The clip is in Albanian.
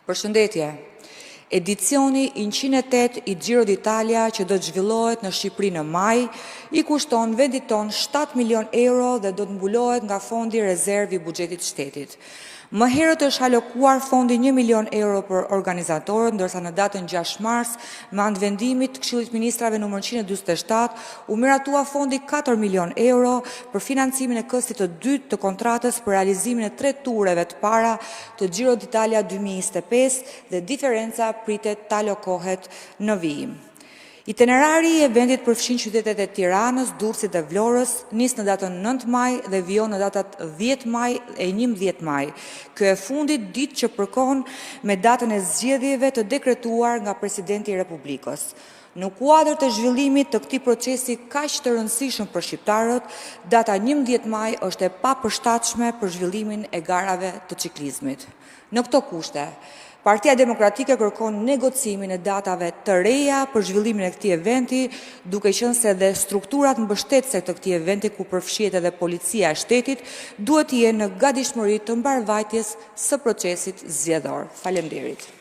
Përshëndetje. Edicioni 108 i Giro d'Italia që do të zhvillohet në Shqipëri në maj, i kushton vendit ton 7 milion euro dhe do të mbulohet nga fondi rezerv i buxhetit shtetit. Më herët është alokuar fondi 1 milion euro për organizatorët, ndërsa në datën 6 mars, me anë vendimit të Këshillit Ministrave numër 147, u miratua fondi 4 milion euro për financimin e këstit të dytë të kontratës për realizimin e 3 tureve të para të Giro d'Italia 2025 dhe diferenca pritet të alokohet në vijim. Itinerari i eventit përfshin qytetet e Tiranës, Durrësit dhe Vlorës, nis në datën 9 maj dhe vijon në datat 10 maj e 11 maj. Kjo e fundit ditë që përkon me datën e zgjedhjeve të dekretuar nga Presidenti i Republikës. Në kuadër të zhvillimit të këtij procesi kaq të rëndësishëm për shqiptarët, data 11 maj është e papërshtatshme për zhvillimin e garave të ciklizmit. Në këto kushte, Partia Demokratike kërkon negocimin e datave të reja për zhvillimin e këtij eventi, duke qenë se dhe strukturat mbështetëse të këtij eventi, ku përfshihet edhe policia e shtetit, duhet të jenë në gatishmëri të mbarvajtjes së procesit zgjedhor. Faleminderit.